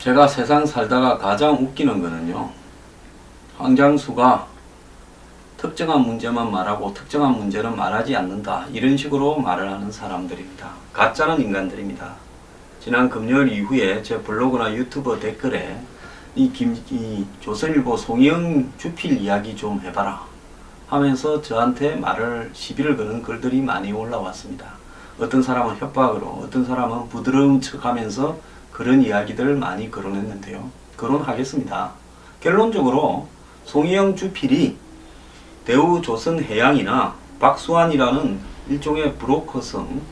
제가 세상 살다가 가장 웃기는 거는요, 황장수가 특정한 문제만 말하고 특정한 문제는 말하지 않는다, 이런 식으로 말을 하는 사람들입니다. 가짜는 인간들입니다. 지난 금요일 이후에 제 블로그나 유튜브 댓글에 이 조선일보 송영 주필 이야기 좀 해봐라 하면서 저한테 말을 시비를 거는 글들이 많이 올라왔습니다. 어떤 사람은 협박으로, 어떤 사람은 부드러운 척하면서 그런 이야기들을 많이 거론했는데요. 거론하겠습니다. 결론적으로 송영 주필이 대우조선해양이나 박수환이라는 일종의 브로커성,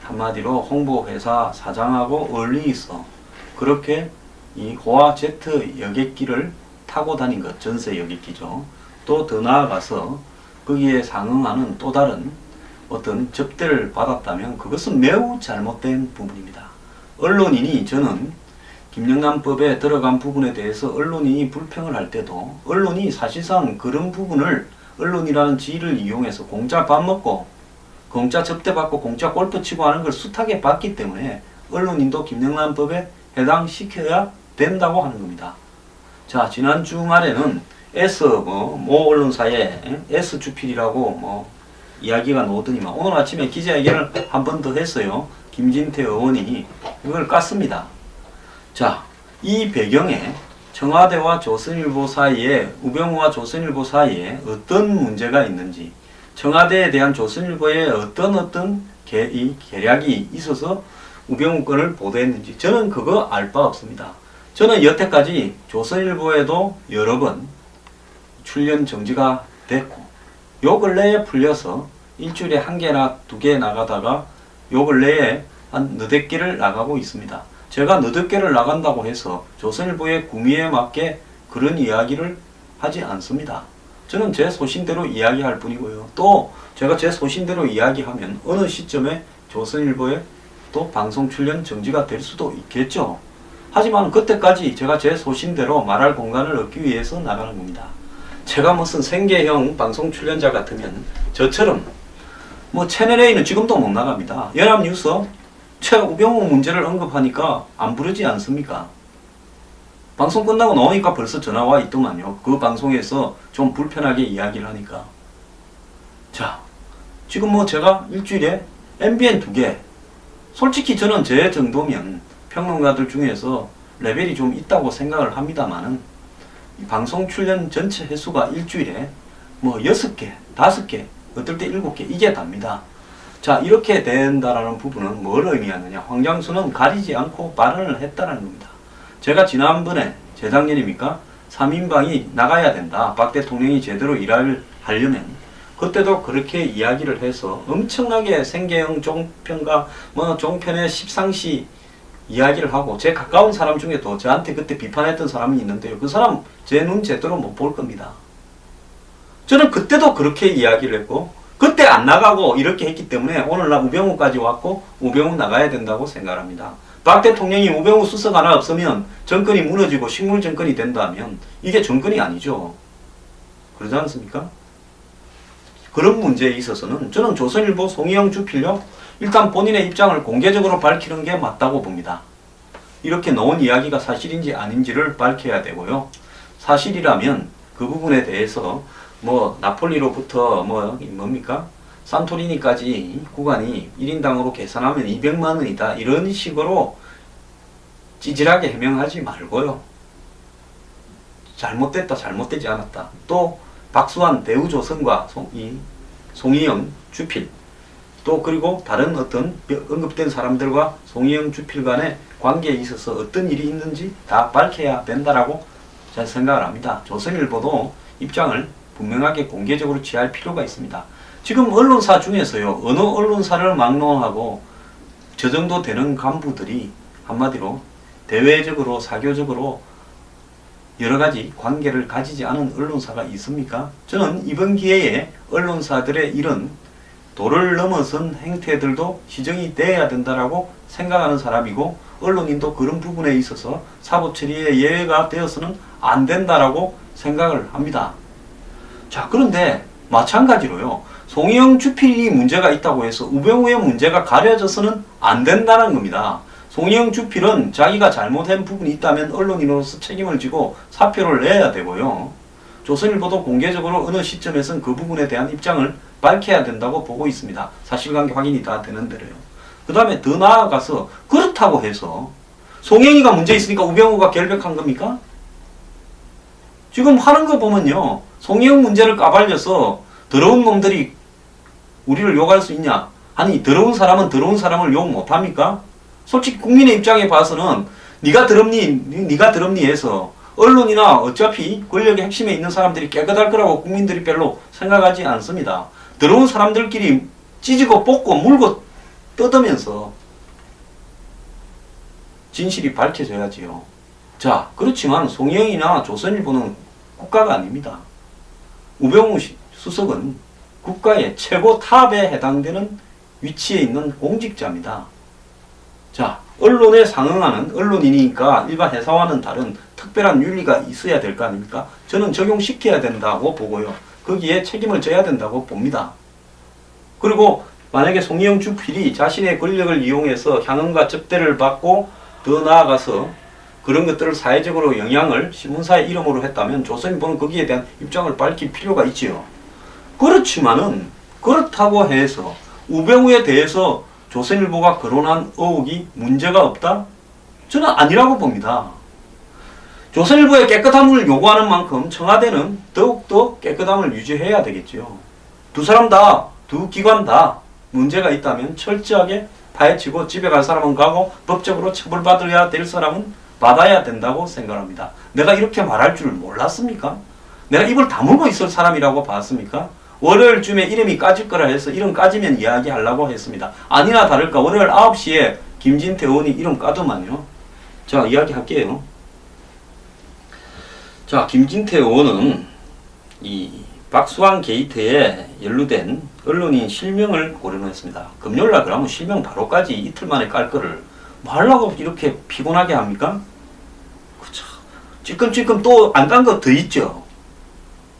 한마디로 홍보회사 사장하고 어울리서 그렇게 이 호화 제트 여객기를 타고 다닌 것, 전세 여객기죠. 또 더 나아가서 거기에 상응하는 또 다른 어떤 접대를 받았다면 그것은 매우 잘못된 부분입니다. 언론인이, 저는 김영란법에 들어간 부분에 대해서 언론인이 불평을 할 때도 언론이 사실상 그런 부분을 언론이라는 지위를 이용해서 공짜 밥 먹고 공짜 접대받고 공짜 골프 치고 하는 걸 숱하게 봤기 때문에 언론인도 김영란법에 해당시켜야 된다고 하는 겁니다. 자, 지난 주말에는 모 언론사에 S주필이라고 이야기가 나오더니만 오늘 아침에 기자회견을 한 번 더 했어요. 김진태 의원이 이걸 깠습니다. 자, 이 배경에 청와대와 조선일보 사이에, 우병우와 조선일보 사이에 어떤 문제가 있는지, 청와대에 대한 조선일보의 어떤 계략이 있어서 우병우 건을 보도했는지 저는 그거 알 바 없습니다. 저는 여태까지 조선일보에도 여러 번 출연 정지가 됐고, 요 근래에 풀려서 일주일에 1개나 2개 나가다가 요 근래에 한 너댓 개를 나가고 있습니다. 제가 너댓 개를 나간다고 해서 조선일보의 구미에 맞게 그런 이야기를 하지 않습니다. 저는 제 소신대로 이야기할 뿐이고요. 또 제가 제 소신대로 이야기하면 어느 시점에 조선일보에 또 방송 출연 정지가 될 수도 있겠죠. 하지만 그때까지 제가 제 소신대로 말할 공간을 얻기 위해서 나가는 겁니다. 제가 무슨 생계형 방송 출연자 같으면 저처럼 채널A는 지금도 못 나갑니다. 연합뉴스 우병우 문제를 언급하니까 안 부르지 않습니까? 방송 끝나고 나오니까 벌써 전화와 있더만요. 그 방송에서 좀 불편하게 이야기를 하니까. 자, 지금 제가 일주일에 MBN 2개, 솔직히 저는 제 정도면 평론가들 중에서 레벨이 좀 있다고 생각을 합니다만은 방송 출연 전체 횟수가 일주일에 6개, 5개, 어떨 때 7개, 이게 답니다. 자, 이렇게 된다라는 부분은 뭘 의미하느냐. 황장수는 가리지 않고 발언을 했다는 겁니다. 제가 지난번에, 재작년입니까? 3인방이 나가야 된다. 박 대통령이 제대로 일을 하려면. 그때도 그렇게 이야기를 해서 엄청나게 생계형 종편과 종편의 십상시 이야기를 하고, 제 가까운 사람 중에도 저한테 그때 비판했던 사람이 있는데요. 그 사람 제 눈 제대로 못 볼 겁니다. 저는 그때도 그렇게 이야기를 했고, 그때 안 나가고 이렇게 했기 때문에 오늘날 우병우까지 왔고, 우병우 나가야 된다고 생각합니다. 박 대통령이 우병우 수석 하나 없으면 정권이 무너지고 식물 정권이 된다면 이게 정권이 아니죠. 그러지 않습니까? 그런 문제에 있어서는 저는 조선일보 송영 주필요, 일단 본인의 입장을 공개적으로 밝히는 게 맞다고 봅니다. 이렇게 나온 이야기가 사실인지 아닌지를 밝혀야 되고요. 사실이라면 그 부분에 대해서 나폴리로부터 산토리니까지 구간이 1인당으로 계산하면 200만 원이다. 이런 식으로 찌질하게 해명하지 말고요. 잘못됐다, 잘못되지 않았다. 또 박수환 대우조선과 송희영 주필, 또 그리고 다른 어떤 언급된 사람들과 송희영 주필 간의 관계에 있어서 어떤 일이 있는지 다 밝혀야 된다라고 저는 생각을 합니다. 조선일보도 입장을 분명하게 공개적으로 취할 필요가 있습니다. 지금 언론사 중에서요, 어느 언론사를 막론하고 저 정도 되는 간부들이 한마디로 대외적으로, 사교적으로 여러 가지 관계를 가지지 않은 언론사가 있습니까? 저는 이번 기회에 언론사들의 이런 도를 넘어선 행태들도 시정이 돼야 된다라고 생각하는 사람이고, 언론인도 그런 부분에 있어서 사법 처리에 예외가 되어서는 안 된다라고 생각을 합니다. 자, 그런데 마찬가지로요, 송영 주필이 문제가 있다고 해서 우병우의 문제가 가려져서는 안 된다는 겁니다. 송영 주필은 자기가 잘못한 부분이 있다면 언론인으로서 책임을 지고 사표를 내야 되고요. 조선일보도 공개적으로 어느 시점에선 그 부분에 대한 입장을 밝혀야 된다고 보고 있습니다. 사실관계 확인이 다 되는 대로요. 그 다음에 더 나아가서 그렇다고 해서 송영이가 문제 있으니까 우병우가 결백한 겁니까? 지금 하는 거 보면요. 송영 문제를 까발려서 더러운 놈들이 우리를 욕할 수 있냐? 아니 더러운 사람은 더러운 사람을 욕 못합니까? 솔직히 국민의 입장에 봐서는 네가 더럽니 해서 언론이나 어차피 권력의 핵심에 있는 사람들이 깨끗할 거라고 국민들이 별로 생각하지 않습니다. 더러운 사람들끼리 찢고 뽑고 물고 뜯으면서 진실이 밝혀져야지요. 자, 그렇지만 송영이나 조선일보는 국가가 아닙니다. 우병우 수석은 국가의 최고 탑에 해당되는 위치에 있는 공직자입니다. 자, 언론에 상응하는 언론인이니까 일반 회사와는 다른 특별한 윤리가 있어야 될 거 아닙니까? 저는 적용시켜야 된다고 보고요. 거기에 책임을 져야 된다고 봅니다. 그리고 만약에 송영 주필이 자신의 권력을 이용해서 향응과 접대를 받고 더 나아가서 그런 것들을 사회적으로 영향을 신문사의 이름으로 했다면 조선일보는 거기에 대한 입장을 밝힐 필요가 있지요. 그렇지만은 그렇다고 해서 우병우에 대해서 조선일보가 거론한 의혹이 문제가 없다? 저는 아니라고 봅니다. 조선일보의 깨끗함을 요구하는 만큼 청와대는 더욱더 깨끗함을 유지해야 되겠죠. 두 사람 다, 두 기관 다 문제가 있다면 철저하게 파헤치고 집에 갈 사람은 가고 법적으로 처벌받아야 될 사람은 받아야 된다고 생각합니다. 내가 이렇게 말할 줄 몰랐습니까? 내가 입을 다물고 있을 사람이라고 봤습니까? 월요일쯤에 이름이 까질 거라 해서 이름 까지면 이야기하려고 했습니다. 아니나 다를까 월요일 9시에 김진태 의원이 이름 까더만요. 자, 이야기할게요. 자, 김진태 의원은 이 박수환 게이트에 연루된 언론인 실명을 고려했습니다. 금요일날 그러면 실명 바로까지 이틀 만에 깔 거를 뭐 하려고 이렇게 피곤하게 합니까? 그쵸. 찔끔찔끔 또 안 깐 거 더 있죠.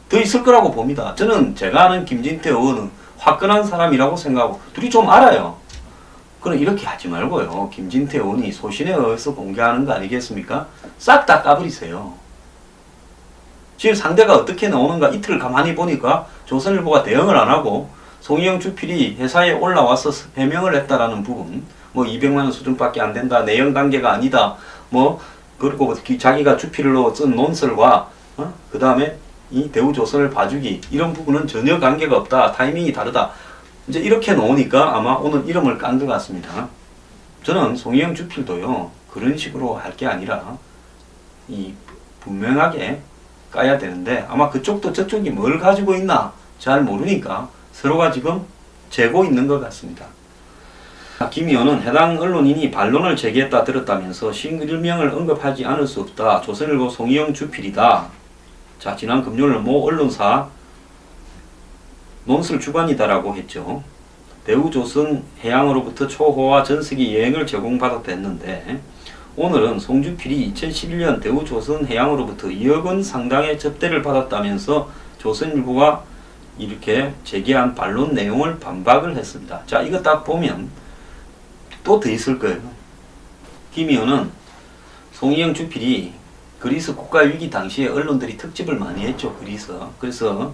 더 있을 거라고 봅니다. 저는 제가 아는 김진태 의원은 화끈한 사람이라고 생각하고 둘이 좀 알아요. 그럼 이렇게 하지 말고요. 김진태 의원이 소신에 의해서 공개하는 거 아니겠습니까? 싹 다 까버리세요. 지금 상대가 어떻게 나오는가 이틀 가만히 보니까 조선일보가 대응을 안 하고 송영 주필이 회사에 올라와서 해명을 했다라는 부분, 뭐 200만 원 수준밖에 안 된다, 내연 관계가 아니다, 뭐 그리고 자기가 주필로 쓴 논설과 그 다음에 이 대우조선을 봐주기 이런 부분은 전혀 관계가 없다, 타이밍이 다르다. 이제 이렇게 나오니까 아마 오늘 이름을 깐 것 같습니다. 저는 송영 주필도요 그런 식으로 할 게 아니라 이 분명하게 까야 되는데 아마 그쪽도 저쪽이 뭘 가지고 있나 잘 모르니까 서로가 지금 재고 있는 것 같습니다. 김 의원은 해당 언론인이 반론을 제기했다 들었다면서 실명을 언급하지 않을 수 없다. 조선일보 송영 주필이다. 자, 지난 금요일 모 언론사 논술 주관이다라고 했죠. 대우조선 해양으로부터 초호화 전세기 여행을 제공받았다 했는데 오늘은 송주필이 2011년 대우조선 해양으로부터 2억 원 상당의 접대를 받았다면서 조선일보가 이렇게 제기한 반론 내용을 반박을 했습니다. 자, 이거 딱 보면 또 더 있을 거예요. 김 의원은 송영 주필이 그리스 국가위기 당시에 언론들이 특집을 많이 했죠. 그래서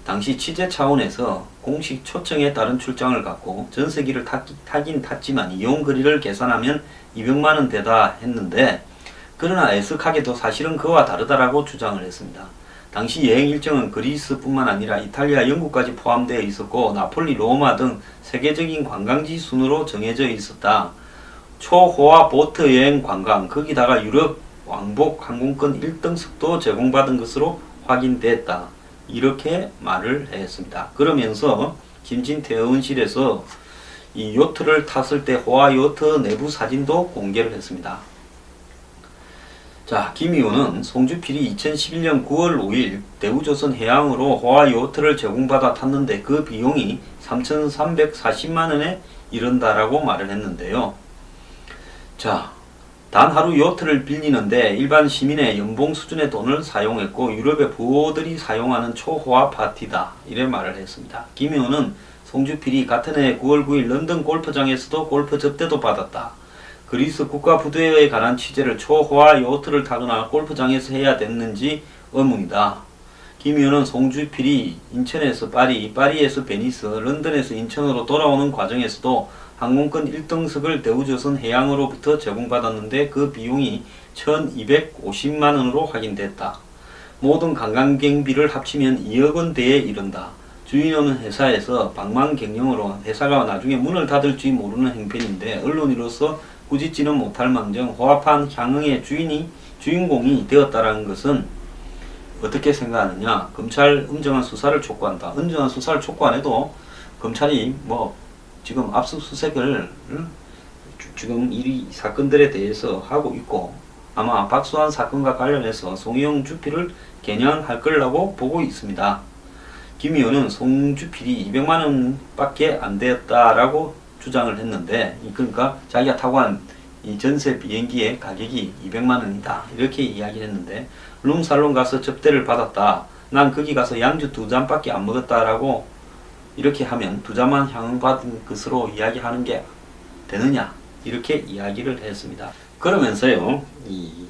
당시 취재 차원에서 공식 초청에 따른 출장을 갖고 전세기를 타긴 탔지만 이용 거리를 계산하면 200만원 되다 했는데 그러나 애석하게도 사실은 그와 다르다라고 주장을 했습니다. 당시 여행 일정은 그리스뿐만 아니라 이탈리아, 영국까지 포함되어 있었고 나폴리, 로마 등 세계적인 관광지 순으로 정해져 있었다. 초호화 보트 여행 관광, 거기다가 유럽 왕복 항공권 1등석도 제공받은 것으로 확인됐다. 이렇게 말을 했습니다. 그러면서 김진태 의원실에서 이 요트를 탔을 때 호화 요트 내부 사진도 공개를 했습니다. 자, 김 의원은 송주필이 2011년 9월 5일 대우조선 해양으로 호화 요트를 제공받아 탔는데 그 비용이 3,340만원에 이른다라고 말을 했는데요. 자, 단 하루 요트를 빌리는데 일반 시민의 연봉 수준의 돈을 사용했고 유럽의 부호들이 사용하는 초호화 파티다. 이래 말을 했습니다. 김 의원은 송주필이 같은 해 9월 9일 런던 골프장에서도 골프 접대도 받았다. 그리스 국가부도에 관한 취재를 초호화 요트를 타거나 골프장에서 해야 됐는지 의문이다. 김 의원은 송주필이 인천에서 파리, 파리에서 베니스, 런던에서 인천으로 돌아오는 과정에서도 항공권 1등석을 대우조선 해양으로부터 제공받았는데 그 비용이 1250만원으로 확인됐다. 모든 관광경비를 합치면 2억 원대에 이른다. 주인은 회사에서 방만 경영으로 회사가 나중에 문을 닫을지 모르는 형편인데 언론인으로서 꾸짖지는 못할 망정 호화판 향응의 주인공이 되었다라는 것은 어떻게 생각하느냐. 검찰 엄정한 수사를 촉구한다. 엄정한 수사를 촉구 안 해도 검찰이 지금 압수수색을 지금 이 사건들에 대해서 하고 있고 아마 박수환 사건과 관련해서 송희영 주필을 겨냥할 거라고 보고 있습니다. 김 의원은 송주필이 200만원 밖에 안 되었다라고 주장을 했는데 그러니까 자기가 타고 간 이 전세 비행기의 가격이 200만원이다 이렇게 이야기를 했는데 룸살롱 가서 접대를 받았다. 난 거기 가서 양주 2잔밖에 안 먹었다라고 이렇게 하면 2잔만 향응받은 것으로 이야기하는 게 되느냐 이렇게 이야기를 했습니다. 그러면서요 이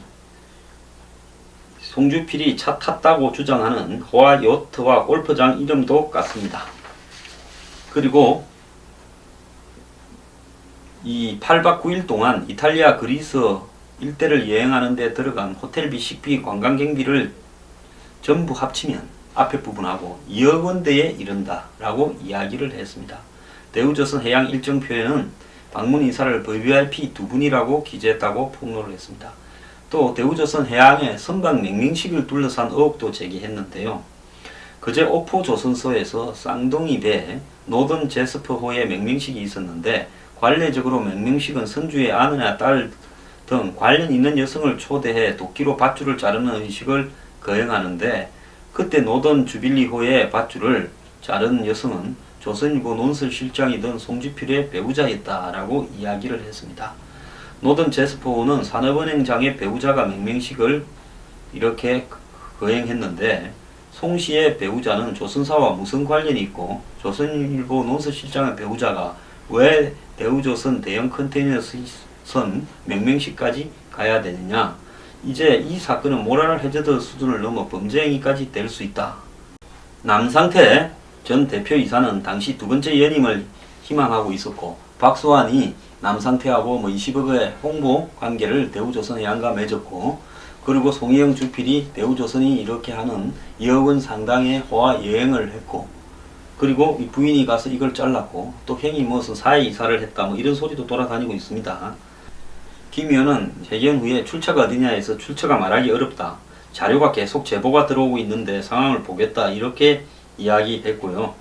송주필이 차 탔다고 주장하는 호화 요트와 골프장 이름도 같습니다. 그리고 이 8박 9일 동안 이탈리아 그리스 일대를 여행하는 데 들어간 호텔비, 식비, 관광경비를 전부 합치면 앞에 부분하고 2억 원대에 이른다 라고 이야기를 했습니다. 대우조선 해양 일정표에는 방문 인사를 VVIP 2분이라고 기재했다고 폭로를 했습니다. 또 대우조선 해양의 선박 맹명식을 둘러싼 의혹도 제기했는데요. 그제 오포조선소에서 쌍둥이 배 노던 제스퍼호의 맹명식이 있었는데 관례적으로 맹명식은 선주의 아내나 딸 등 관련 있는 여성을 초대해 도끼로 밧줄을 자르는 의식을 거행하는데 그때 노던 주빌리호의 밧줄을 자른 여성은 조선일보 논설실장이던 송주필의 배우자였다라고 이야기를 했습니다. 노던 제스퍼호는 산업은행장의 배우자가 맹명식을 이렇게 거행했는데 송씨의 배우자는 조선사와 무슨 관련이 있고 조선일보 논설실장의 배우자가 왜 대우조선 대형 컨테이너선 맹명식까지 가야 되느냐. 이제 이 사건은 모랄 해저드 수준을 넘어 범죄 행위까지 될 수 있다. 남상태 전 대표이사는 당시 두 번째 연임을 희망하고 있었고 박수환이 남상태하고 20억의 홍보 관계를 대우조선해양과 맺었고 그리고 송희영 주필이 대우조선이 이렇게 하는 2억 원 상당의 호화 여행을 했고 그리고 이 부인이 가서 이걸 잘랐고 또 형이 무슨 사회 이사를 했다 이런 소리도 돌아다니고 있습니다. 김 의원은 회견 후에 출처가 어디냐에서 출처가 말하기 어렵다. 자료가 계속 제보가 들어오고 있는데 상황을 보겠다 이렇게 이야기했고요.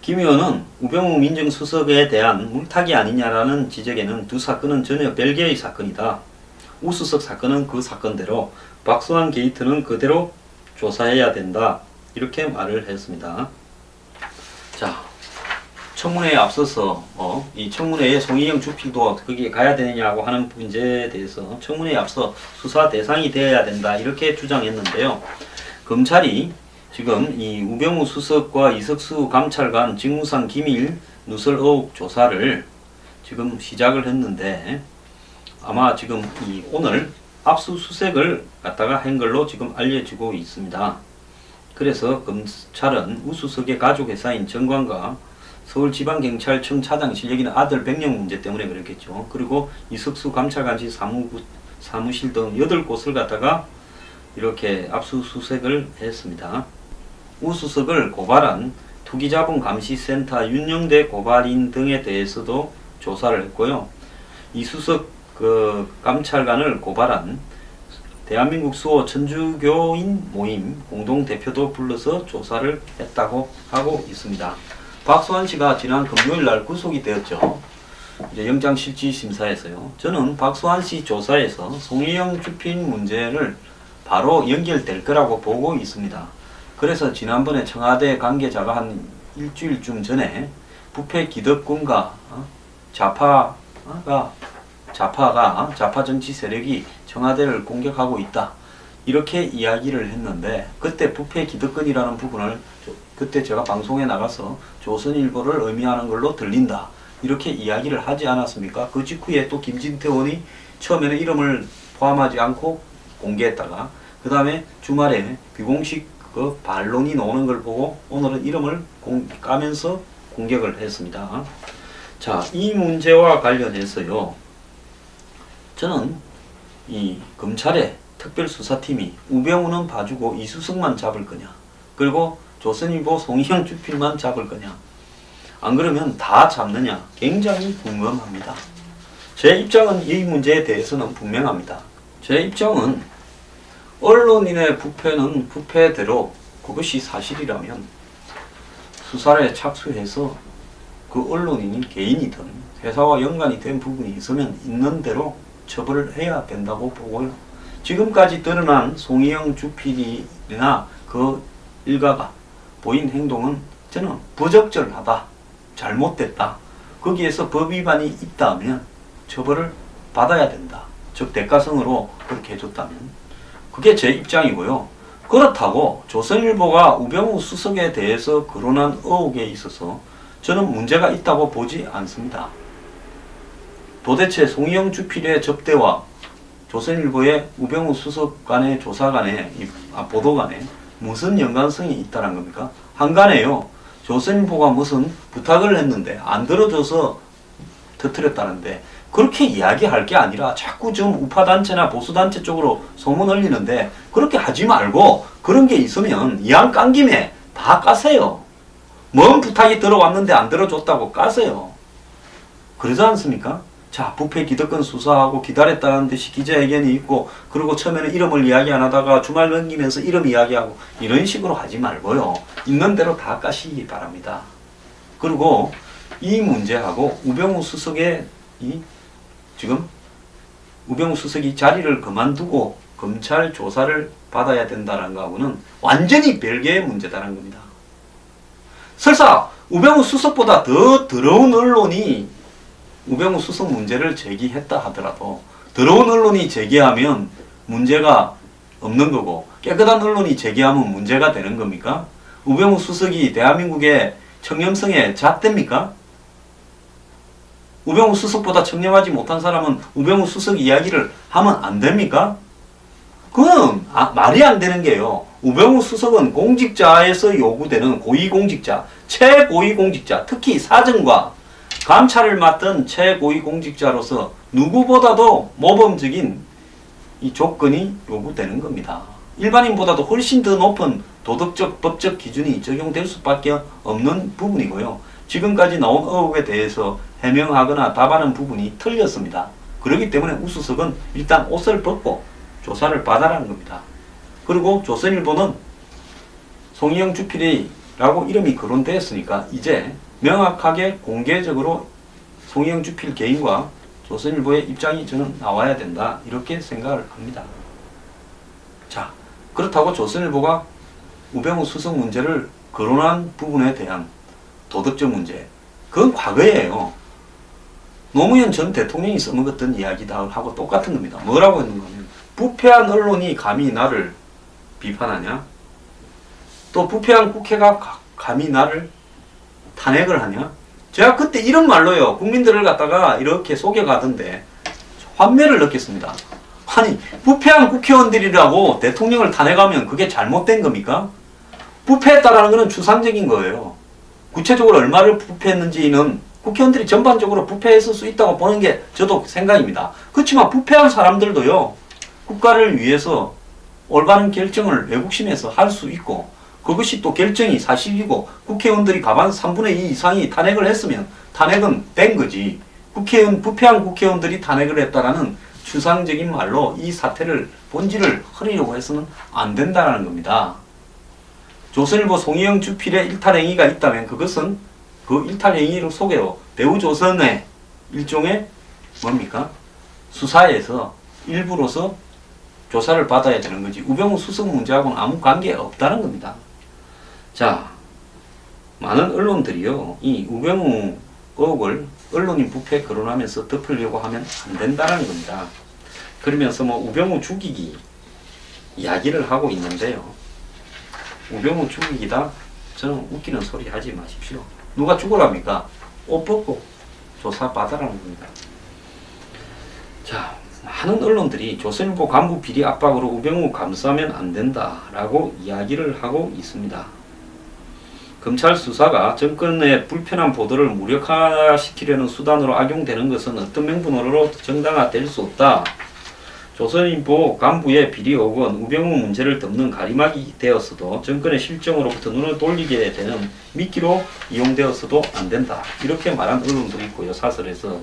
김 의원은 우병우 민정수석에 대한 물타기 아니냐라는 지적에는 두 사건은 전혀 별개의 사건이다. 우수석 사건은 그 사건대로 박수환 게이트는 그대로 조사해야 된다. 이렇게 말을 했습니다. 자, 청문회에 앞서서 이 청문회에 송희영 주필도 거기에 가야 되느냐고 하는 문제에 대해서 청문회에 앞서 수사 대상이 되어야 된다 이렇게 주장했는데요. 검찰이 지금 이 우병우 수석과 이석수 감찰관 직무상 기밀 누설 의혹 조사를 지금 시작을 했는데 아마 지금 오늘 압수수색을 갖다가 한 걸로 지금 알려지고 있습니다. 그래서 검찰은 우수석의 가족회사인 정관과 서울지방경찰청 차장실 여기는 아들 백령 문제 때문에 그랬겠죠. 그리고 이석수 감찰관실 사무실 등 8곳을 갖다가 이렇게 압수수색을 했습니다. 우수석을 고발한 투기자본감시센터 윤영대 고발인 등에 대해서도 조사를 했고요. 이수석 감찰관을 고발한 대한민국 수호 천주교인 모임 공동대표도 불러서 조사를 했다고 하고 있습니다. 박수환 씨가 지난 금요일날 구속이 되었죠. 이제 영장실질심사에서요. 저는 박수환 씨 조사에서 송희영 주필 문제를 바로 연결될 거라고 보고 있습니다. 그래서 지난번에 청와대 관계자가 한 일주일쯤 전에 부패 기득권과 좌파 정치 세력이 청와대를 공격하고 있다. 이렇게 이야기를 했는데 그때 부패 기득권이라는 부분을 그때 제가 방송에 나가서 조선일보를 의미하는 걸로 들린다. 이렇게 이야기를 하지 않았습니까? 그 직후에 또 김진태 의원이 처음에는 이름을 포함하지 않고 공개했다가 그 다음에 주말에 비공식 그 반론이 나오는 걸 보고 오늘은 이름을 까면서 공격을 했습니다. 자, 이 문제와 관련해서요. 저는 이 검찰의 특별수사팀이 우병우는 봐주고 이수석만 잡을 거냐, 그리고 조선일보 송희영 주필만 잡을 거냐, 안 그러면 다 잡느냐, 굉장히 궁금합니다. 제 입장은 이 문제에 대해서는 분명합니다. 제 입장은 언론인의 부패는 부패대로 그것이 사실이라면 수사에 착수해서 그 언론인이 개인이든 회사와 연관이 된 부분이 있으면 있는 대로 처벌을 해야 된다고 보고요. 지금까지 드러난 송희영 주필이나 그 일가가 보인 행동은 저는 부적절하다, 잘못됐다, 거기에서 법 위반이 있다면 처벌을 받아야 된다, 즉 대가성으로 그렇게 해줬다면 그게 제 입장이고요. 그렇다고 조선일보가 우병우 수석에 대해서 거론한 의혹에 있어서 저는 문제가 있다고 보지 않습니다. 도대체 송희영 주필의 접대와 조선일보의 우병우 수석 간의 조사 간의 보도 간에 무슨 연관성이 있다는 겁니까? 한간에요. 조선일보가 무슨 부탁을 했는데 안 들어줘서 터뜨렸다는데 그렇게 이야기할 게 아니라 자꾸 좀 우파단체나 보수단체 쪽으로 소문 흘리는데 그렇게 하지 말고 그런 게 있으면 이왕 깐 김에 다 까세요. 뭔 부탁이 들어왔는데 안 들어줬다고 까세요. 그러지 않습니까? 자, 부패 기득권 수사하고 기다렸다는 듯이 기자회견이 있고 그리고 처음에는 이름을 이야기 안 하다가 주말 넘기면서 이름 이야기하고 이런 식으로 하지 말고요. 있는 대로 다 까시기 바랍니다. 그리고 이 문제하고 우병우 수석의 지금 우병우 수석이 자리를 그만두고 검찰 조사를 받아야 된다는 거하고는 완전히 별개의 문제다라는 겁니다. 설사 우병우 수석보다 더 더러운 언론이 우병우 수석 문제를 제기했다 하더라도 더러운 언론이 제기하면 문제가 없는 거고 깨끗한 언론이 제기하면 문제가 되는 겁니까? 우병우 수석이 대한민국의 청렴성에 잣대입니까? 우병우 수석보다 청렴하지 못한 사람은 우병우 수석 이야기를 하면 안 됩니까? 그건 말이 안 되는 게요. 우병우 수석은 공직자에서 요구되는 고위공직자, 최고위공직자, 특히 사정과 감찰을 맡은 최고위공직자로서 누구보다도 모범적인 이 조건이 요구되는 겁니다. 일반인보다도 훨씬 더 높은 도덕적, 법적 기준이 적용될 수밖에 없는 부분이고요. 지금까지 나온 의혹에 대해서 해명하거나 답하는 부분이 틀렸습니다. 그렇기 때문에 우수석은 일단 옷을 벗고 조사를 받아라는 겁니다. 그리고 조선일보는 송희영 주필이라고 이름이 거론되었으니까 이제 명확하게 공개적으로 송희영 주필 개인과 조선일보의 입장이 저는 나와야 된다, 이렇게 생각을 합니다. 자, 그렇다고 조선일보가 우병우 수석 문제를 거론한 부분에 대한 도덕적 문제, 그건 과거예요. 노무현 전 대통령이 써먹었던 이야기다 하고 똑같은 겁니다. 뭐라고 했는가 하면 부패한 언론이 감히 나를 비판하냐? 또 부패한 국회가 감히 나를 탄핵을 하냐? 제가 그때 이런 말로요, 국민들을 갖다가 이렇게 속여가던데 환멸을 느꼈습니다. 아니, 부패한 국회의원들이라고 대통령을 탄핵하면 그게 잘못된 겁니까? 부패했다라는 것은 추상적인 거예요. 구체적으로 얼마를 부패했는지는 국회의원들이 전반적으로 부패했을 수 있다고 보는 게 저도 생각입니다. 그렇지만 부패한 사람들도요, 국가를 위해서 올바른 결정을 애국심에서 할 수 있고 그것이 또 결정이 사실이고 국회의원들이 가만 3분의 2 이상이 탄핵을 했으면 탄핵은 된 거지. 부패한 국회의원들이 탄핵을 했다라는 추상적인 말로 이 사태를 본질을 흐리려고 해서는 안 된다는 겁니다. 조선일보 송희영 주필의 일탈행위가 있다면 그것은 그 일탈행위를 속여 대우조선의 일종의 뭡니까? 수사에서 일부로서 조사를 받아야 되는 거지 우병우 수석 문제하고는 아무 관계 없다는 겁니다. 자, 많은 언론들이요, 이 우병우 의혹을 언론인 부패 거론하면서 덮으려고 하면 안 된다는 겁니다. 그러면서 뭐 우병우 죽이기 이야기를 하고 있는데요. 우병우 죽이기다? 저는 웃기는 소리 하지 마십시오. 누가 죽으랍니까? 옷 벗고 조사받아라는 겁니다. 자, 많은 언론들이 조선일보 간부 비리 압박으로 우병우 감싸면 안 된다라고 이야기를 하고 있습니다. 검찰 수사가 정권의 불편한 보도를 무력화시키려는 수단으로 악용되는 것은 어떤 명분으로 정당화될 수 없다. 조선일보 간부의 비리 의혹은 우병우 문제를 덮는 가리막이 되었어도 정권의 실정으로부터 눈을 돌리게 되는 미끼로 이용되었어도 안 된다. 이렇게 말한 언론도 있고요. 사설에서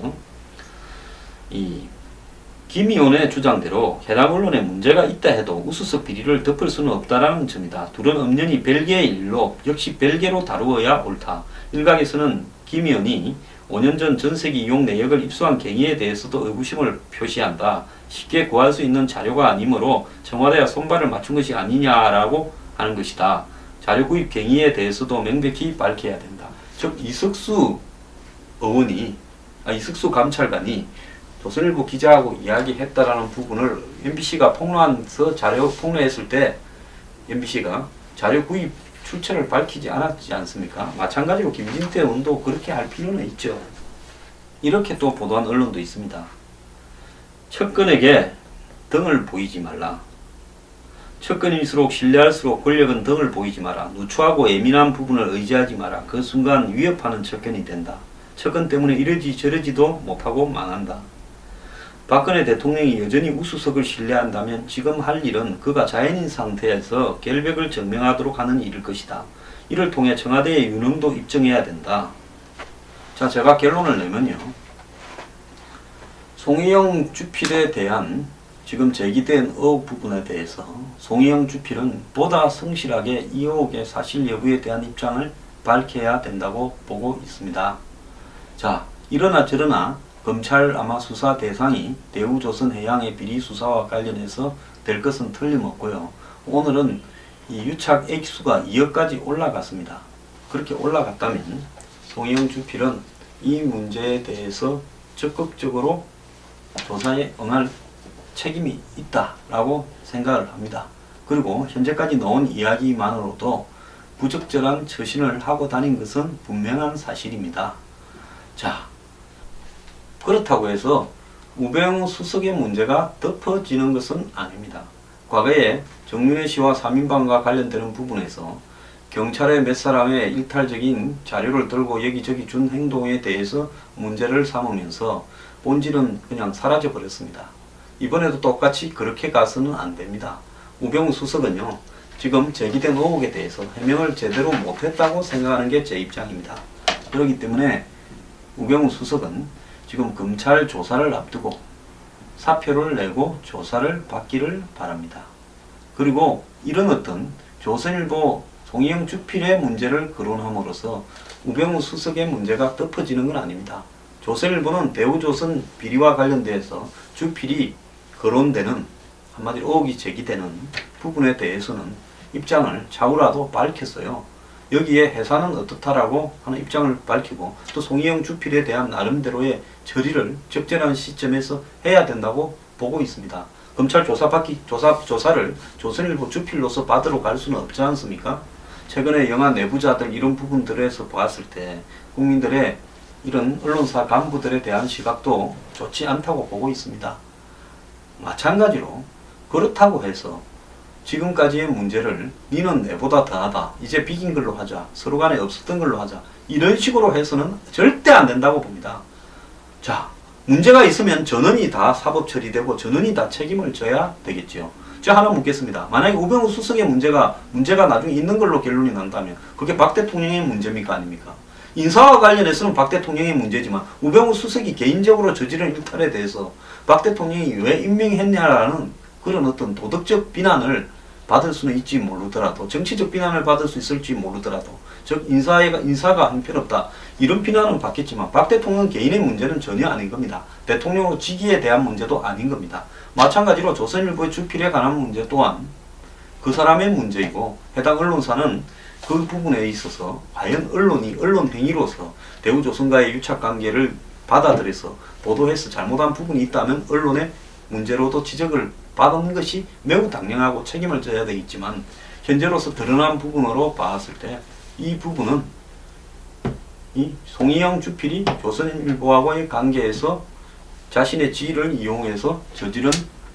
김 의원의 주장대로 해당 언론에 문제가 있다 해도 우수석 비리를 덮을 수는 없다라는 점이다. 둘은 엄연히 별개의 일로 역시 별개로 다루어야 옳다. 일각에서는 김 의원이 5년 전 전세기 이용 내역을 입수한 경위에 대해서도 의구심을 표시한다. 쉽게 구할 수 있는 자료가 아니므로 청와대와 손발을 맞춘 것이 아니냐라고 하는 것이다. 자료 구입 경위에 대해서도 명백히 밝혀야 된다. 즉 이석수 감찰관이 조선일보 기자하고 이야기했다라는 부분을 MBC가 자료 폭로했을 때 MBC가 자료 구입 출처를 밝히지 않았지 않습니까? 마찬가지로 김진태 의원도 그렇게 할 필요는 있죠. 이렇게 또 보도한 언론도 있습니다. 척근에게 등을 보이지 말라. 척근일수록 신뢰할수록 권력은 등을 보이지 마라. 누추하고 예민한 부분을 의지하지 마라. 그 순간 위협하는 척근이 된다. 척근 때문에 이러지 저러지도 못하고 망한다. 박근혜 대통령이 여전히 우수석을 신뢰한다면 지금 할 일은 그가 자연인 상태에서 결백을 증명하도록 하는 일일 것이다. 이를 통해 청와대의 유능도 입증해야 된다. 자, 제가 결론을 내면요. 송희영 주필에 대한 지금 제기된 의혹 부분에 대해서 송희영 주필은 보다 성실하게 이 의혹의 사실 여부에 대한 입장을 밝혀야 된다고 보고 있습니다. 자, 이러나 저러나 검찰 아마 수사 대상이 대우조선해양의 비리 수사와 관련해서 될 것은 틀림없고요. 오늘은 이 유착 액수가 2억까지 올라갔습니다. 그렇게 올라갔다면 송희영 주필은 이 문제에 대해서 적극적으로 조사에 응할 책임이 있다라고 생각을 합니다. 그리고 현재까지 나온 이야기만으로도 부적절한 처신을 하고 다닌 것은 분명한 사실입니다. 자, 그렇다고 해서 우병우 수석의 문제가 덮어지는 것은 아닙니다. 과거에 정윤회 씨와 3인방과 관련되는 부분에서 경찰의 몇 사람의 일탈적인 자료를 들고 여기저기 준 행동에 대해서 문제를 삼으면서 본질은 그냥 사라져 버렸습니다. 이번에도 똑같이 그렇게 가서는 안 됩니다. 우병우 수석은요, 지금 제기된 의혹에 대해서 해명을 제대로 못했다고 생각하는 게 제 입장입니다. 그렇기 때문에 우병우 수석은 지금 검찰 조사를 앞두고 사표를 내고 조사를 받기를 바랍니다. 그리고 이런 어떤 조선일보 송희영 주필의 문제를 거론함으로써 우병우 수석의 문제가 덮어지는 건 아닙니다. 조선일보는 대우조선 비리와 관련돼서 주필이 거론되는, 한마디로 의혹이 제기되는 부분에 대해서는 입장을 차후라도 밝혔어요. 여기에 회사는 어떻다라고 하는 입장을 밝히고 또 송희영 주필에 대한 나름대로의 처리를 적절한 시점에서 해야 된다고 보고 있습니다. 검찰 조사를 조선일보 주필로서 받으러 갈 수는 없지 않습니까? 최근에 영화 내부자들 이런 부분들에서 봤을 때 국민들의 이런 언론사 간부들에 대한 시각도 좋지 않다고 보고 있습니다. 마찬가지로 그렇다고 해서 지금까지의 문제를 니는 내보다 더하다, 이제 비긴 걸로 하자, 서로 간에 없었던 걸로 하자, 이런 식으로 해서는 절대 안 된다고 봅니다. 자, 문제가 있으면 전원이 다 사법 처리되고 전원이 다 책임을 져야 되겠지요. 제가 하나 묻겠습니다. 만약에 우병우 수석의 문제가 나중에 있는 걸로 결론이 난다면 그게 박 대통령의 문제입니까 아닙니까? 인사와 관련해서는 박 대통령의 문제지만 우병우 수석이 개인적으로 저지른 일탈에 대해서 박 대통령이 왜 임명했냐라는 그런 어떤 도덕적 비난을 받을 수는 있지 모르더라도, 정치적 비난을 받을 수 있을지 모르더라도, 즉 인사가 형편없다 이런 비난은 받겠지만 박 대통령 개인의 문제는 전혀 아닌 겁니다. 대통령 직위에 대한 문제도 아닌 겁니다. 마찬가지로 조선일보의 주필에 관한 문제 또한 그 사람의 문제이고, 해당 언론사는 그 부분에 있어서 과연 언론이 언론 행위로서 대우조선과의 유착관계를 받아들여서 보도해서 잘못한 부분이 있다면 언론의 문제로도 지적을 받는 것이 매우 당연하고 책임을 져야 되겠지만, 현재로서 드러난 부분으로 봤을 때 이 부분은 이 송희영 주필이 조선일보하고의 관계에서 자신의 지위를 이용해서 저지른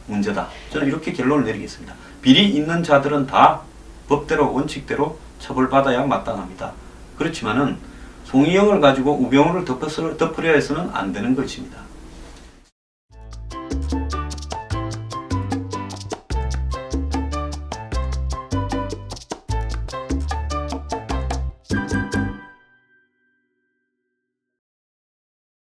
문제다. 저는 이렇게 결론을 내리겠습니다. 비리 있는 자들은 다 법대로 원칙대로 처벌받아야 마땅합니다. 그렇지만은 송희영을 가지고 우병우를 덮으려 해서는 안 되는 것입니다.